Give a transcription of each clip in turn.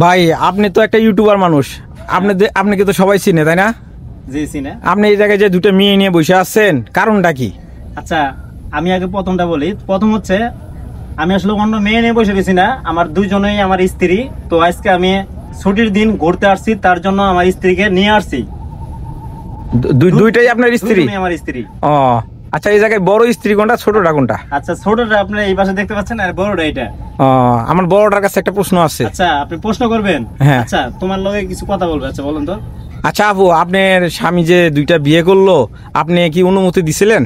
ভাই আপনি তো একটা ইউটিউবার মানুষ, আপনাকে তো সবাই চিনে, তাই না? জি চিনে। আপনি এই জায়গায় যে দুটো মেয়ে নিয়ে বসে আছেন, কারণটা কি? আচ্ছা আমি আগে প্রথমটা বলি। প্রথম হচ্ছে আমি আসলে অন্য মেয়ে নিয়ে বসে গেছি না, আমার দুইজনেই আমার স্ত্রী। তো আজকে আমি ছুটির দিন ঘুরতে আসছি, তার জন্য আমার স্ত্রীকে নিয়ে আসছি। দুইটাই আপনার স্ত্রী? আমার স্ত্রী। ও আচ্ছা, এই জায়গায় বড় স্ত্রী কোনটা, ছোটটা কোনটা? আচ্ছা ছোটটা আপনি এই পাশে দেখতে পাচ্ছেন, আর বড়টা এটা। আমার বড়টার কাছে একটা প্রশ্ন আছে। আচ্ছা আপনি প্রশ্ন করবেন? হ্যাঁ। আচ্ছা তোমার লগে কিছু কথা বলবে। আচ্ছা বলেন তো। আচ্ছা আপু, আপনার স্বামী যে দুইটা বিয়ে করলো, আপনি কি অনুমতি দিছিলেন?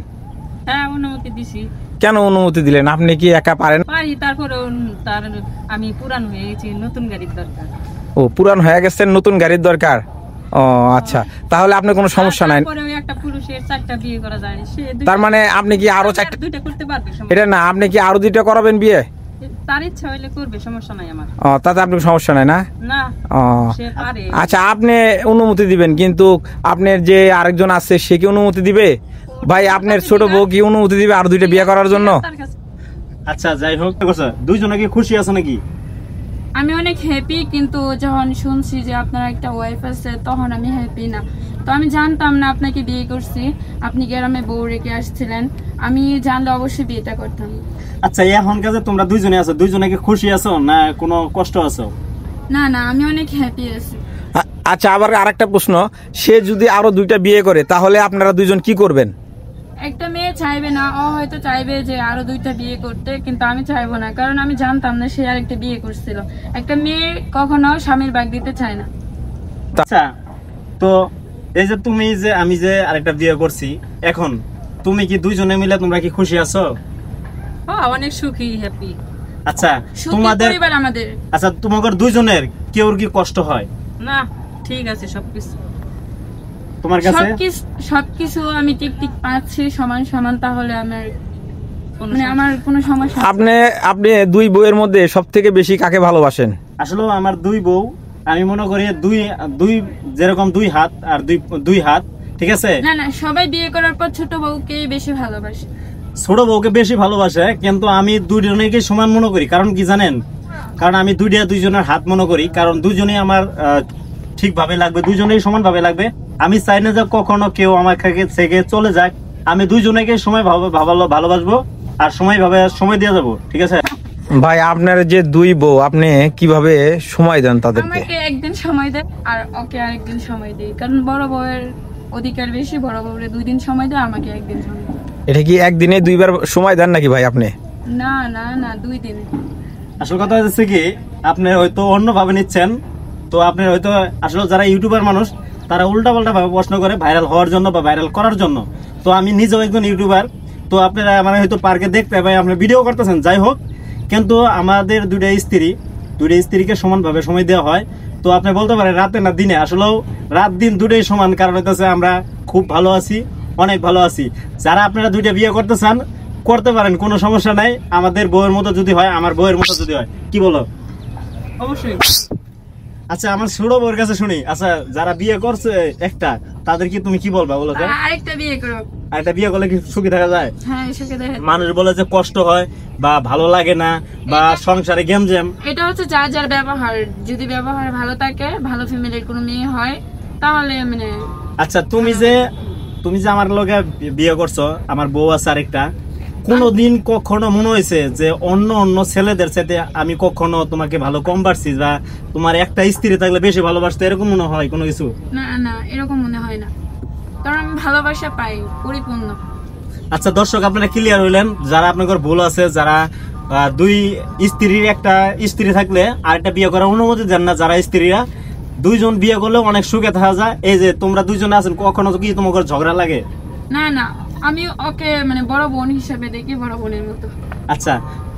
হ্যাঁ অনুমতি দিছি। কেন অনুমতি দিলেন? আপনি কি একা পারেন? পারি, তারপরে তার আমি পুরান হয়ে গেছি, নতুন গাড়ির দরকার। ও পুরান হয়ে গেছেন, নতুন গাড়ির দরকার। ও আচ্ছা, তাহলে আপনার কোনো সমস্যা নাই। তারপরে একটা পুরুষের 4টা বিয়ে করা যায়, সে তার মানে আপনি কি আরো 4টা? দুইটা করতে পারবে, এটা না, আপনি কি আরো 2টা করাবেন বিয়ে? তার ইচ্ছা হইলে করবে, সমস্যা নাই আমার। তাতে আপনার সমস্যা নাই না? না, ও সে পারে। আচ্ছা, আপনি অনুমতি দিবেন, কিন্তু আপনার যে আরেকজন আছে সে কি অনুমতি দিবে? ভাই আপনার ছোট বউ কি অনুমতি দিবে আরো 2টা বিয়ে করার জন্য? আচ্ছা যাই হোক, দুইজনে কি খুশি আছে নাকি? আমি অনেক হ্যাপি, কিন্তু যখন শুনছি যে আপনার একটা ওয়াইফ আছে তখন আমি হ্যাপি না। তো আমি জানতাম না আপনাকে বিয়ে করছি, আপনি গ্রামে বউ রেখে আসছিলেন। আমি জানলে অবশ্যই বিয়েটা করতাম। আচ্ছা এখন কাজে তোমরা দুইজনে আছো, দুইজনে কি খুশি আছো না কোনো কষ্ট আছো? না না, আমি অনেক হ্যাপি আছি। আচ্ছা আবার আরেকটা প্রশ্ন, সে যদি আরো 2টা বিয়ে করে তাহলে আপনারা দুইজন কি করবেন? একটা মেয়ে চাইবে না, ও হয়তো চাইবে যে আরো 2টা বিয়ে করতে, কিন্তু আমি চাইবো না, কারণ আমি জানতাম না সে আরেকটা বিয়ে করছিল। একটা মেয়ে কখনো স্বামীর ভাগ দিতে চায় না। আচ্ছা তো এই যে তুমি যে আমি যে আরেকটা বিয়ে করছি, এখন তুমি কি দুইজনে মিলে তোমরা কি খুশি আছো? অনেক সুখী, হ্যাপি। আচ্ছা তোমাদের পরিবার আমাদের। আচ্ছা তোমাদের দুইজনের কেউর কি কষ্ট হয় না? ঠিক আছে সবকিছু তোমার কাছে? সবকিছু আমি ঠিক পাচ্ছি সমান সমান, তাহলে আমার কোনো সমস্যা। আপনি দুই বউয়ের মধ্যে সবথেকে বেশি কাকে ভালোবাসেন? আসলে আমার দুই বউ, আমি মনে করি দুই যেরকম দুই হাত আর দুই হাত, ঠিক আছে? না না, সবাই বিয়ে করার পর ছোট বউকেই বেশি ভালোবাসে। ছোট বউকে বেশি ভালোবাসে, কিন্তু আমি দুইজনকে সমান মনে করি। কারণ কি জানেন? কারণ আমি দুইজনের হাত মনে করি, কারণ দুইজনেই আমার ঠিকভাবে লাগবে, দুইজনেই সমানভাবে লাগবে। আমি চাই না যে কখনো কেউ আমার থেকে চলে যাক। আমি দুইজনকে সময় ভালোবাসবো আর সময় দিয়ে যাবো, ঠিক আছে? ভাই আপনার যে দুই বউ, আপনি কিভাবে সময় দেন তাদেরকে? আমাকে একদিন সময় দেয় আর ওকে আরেকদিন সময় দেয়, কারণ বড় বউয়ের অধিকার বেশি। বড় বউরে 2 দিন সময় দেয়, আমাকে একদিন সময় দেয়। এটা কি একদিনে 2বার সময় দেন নাকি ভাই আপনি? না না না, 2 দিন। আসল কথা হচ্ছে কি, আপনি হয়তো অন্যভাবে নিচ্ছেন। তো আপনি হয়তো আসলে যারা ইউটিউবার মানুষ তারা উল্টাপাল্টা ভাবে প্রশ্ন করে ভাইরাল হওয়ার জন্য বা ভাইরাল করার জন্য। তো আমি নিজেও একজন ইউটিউবার। তো আপনারা মানে হয়তো পার্কে দেখতে পাই আপনি ভিডিও করতেছেন, যাই হোক, কিন্তু আমাদের দুইটা স্ত্রীকে সমানভাবে সময় দেওয়া হয়। তো আপনি বলতে পারেন রাতে না দিনে, আসলেও রাত দিন দুটোই সমান। কারণ হইতেছে আমরা খুব ভালো আছি, অনেক ভালো আছি। যারা আপনারা 2টা বিয়ে করতে চান করতে পারেন, কোনো সমস্যা নাই। আমাদের বউয়ের মতো যদি হয়, আমার বউয়ের মতো যদি হয়, কি বলো? অবশ্যই। আচ্ছা আমার ছোট বউর কাছে শুনি। আচ্ছা যারা বিয়ে করছে একটা, তাদের কি তুমি কি বলবা বলো তো? আরেকটা বিয়ে করো। আরেকটা বিয়ে করলে কি সুখী থাকা যায়? হ্যাঁ সুখে দেখা। মানুষ বলে যে কষ্ট হয় বা ভালো লাগে না বা সংসারে গেমজেম। এটা হচ্ছে যার যার ব্যবহার। যদি ব্যবহার ভালো থাকে, ভালো ফ্যামিলির কোনো মেয়ে হয়, তাহলে মানে। আচ্ছা তুমি যে আমার লগে বিয়ে করছো, আমার বউ আছে আরেকটা, কোনদিন কখনো মনে হয়েছে যে অন্য ছেলেদের সাথে আমি কখনো তোমাকে ভালো কম পারছি, বা তোমার একটা স্ত্রী থাকলে বেশি ভালোবাসতে, এরকম মনে হয় কোনো কিছু? না না, এরকম মনে হয় না, কারণ আমি ভালোবাসা পাই পরিপূর্ণ। আচ্ছা দর্শক আপনারা ক্লিয়ার হইলেন, যারা আপনাদের ভুল আছে, যারা 2 স্ত্রীর একটা স্ত্রী থাকলে আরেকটা বিয়ে করার অনুমতি দেন না, যারা স্ত্রীরা 2জন বিয়ে করলে অনেক সুখে থাকা যায়। এই যে তোমরা 2জনে আছেন, কখনো কি তোমাদের ঝগড়া লাগে? না না, আমি ওকে মানে বড় বোন হিসেবে দেখি, বড় বোনের মতো। আচ্ছা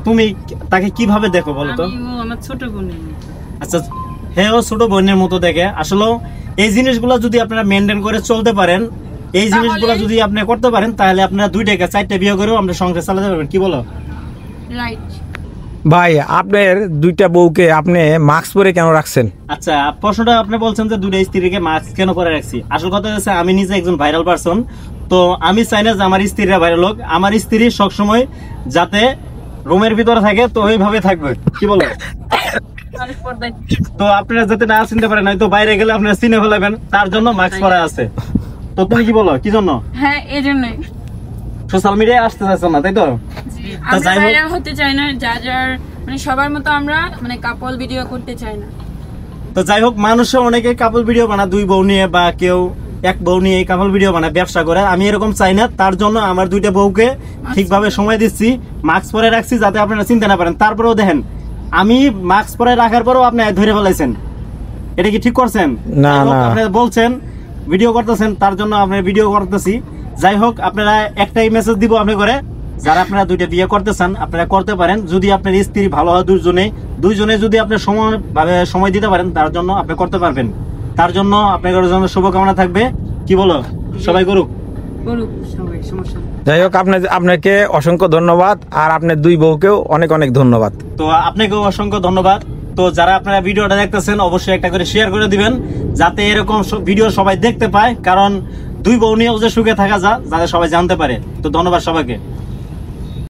তুমি তাকে কিভাবে দেখো বলো তো? আমার ছোট বোনের মতো। আচ্ছা হ্যাঁ, ও ছোট বোনের মতো দেখে। আসলে এই জিনিসগুলো যদি আপনারা মেনটেন করে চলতে পারেন, এই জিনিসগুলো যদি আপনি করতে পারেন, তাহলে আপনারা 2টা 4টা বিয়ে করেও আমরা সংসার চালাতে পারবেন, কি বলো? রাইট। ভাই আপনার 2টা বউকে আপনি মাস্ক পরে কেন রাখছেন? আচ্ছা প্রশ্নটা আপনি বলছেন যে 2টা স্ত্রীকে মাস্ক কেন পরে রাখছি। আসল কথা হচ্ছে আমি নিজে একজন ভাইরাল পারসন। তো আমি চাই না যে আমার স্ত্রীরা ভাইরাল হোক। আমার স্ত্রী সবসময় যাতে রুমের ভিতরে থাকে, তো ওইভাবে থাকবে, কি বলো? মানুষ পর্দায় তো আপনারা যাতে না চিনতে পারেন, হয়তো বাইরে গেলে আপনারা চিনে ফেলাবেন, তার জন্য মাস্ক পরা আছে। তো তুমি কি বলো, কি জন্য হ্যাঁ এই জন্যই সোশ্যাল মিডিয়ায় আসতে চাইছো না, তাই তো? আমরা যাই হোক- ভাইরাল হতে চাই না, যার মানে সবার মতো আমরা মানে কাপল ভিডিও করতে চাই না। তো যাই হোক, মানুষে অনেকে কাপল ভিডিও বানায় 2 বউ নিয়ে, বা কেউ 1 বউ নিয়ে কাপল ভিডিও বানায়, ব্যবসা করে। আমি এরকম চাই না, তার জন্য আমার 2টা বউকে ঠিকভাবে সময় দিচ্ছি, মাস্ক পরে রাখছি যাতে আপনারা চিনতে না পারেন। তারপরেও দেখেন, আমি মাস্ক পরে রাখার পরেও আপনি ধরে ফেলাইছেন, এটা কি ঠিক করছেন? না, যাই হোক, না। আপনারা বলছেন ভিডিও করতেছেন, তার জন্য আপনি ভিডিও করতেছি। যাই হোক, আপনারা একটাই মেসেজ দিব আপনি করে, যারা আপনারা 2টা বিয়ে করতে চান আপনারা করতে পারেন, যদি আপনার স্ত্রী ভালো হয়, দুইজনে যদি আপনি সময় দিতে পারেন, তার জন্য আপনি করতে পারবেন। তার জন্য আপনাদের জন্য শুভকামনা থাকবে। কি বলো, সবাই করুক। করুক সবাই, সমস্যা নেই। যাই হোক, আপনাকে অসংখ্য ধন্যবাদ, আর আপনার 2 বউকেও অনেক অনেক ধন্যবাদ। তো আপনাকেও অসংখ্য ধন্যবাদ। তো যারা আপনারা ভিডিওটা দেখতেছেন, অবশ্যই একটা করে শেয়ার করে দিবেন, যাতে এরকম ভিডিও সবাই দেখতে পায়, কারণ 2 বউ নিয়েও যে সুখে থাকা যাতে সবাই জানতে পারে। তো ধন্যবাদ সবাইকে।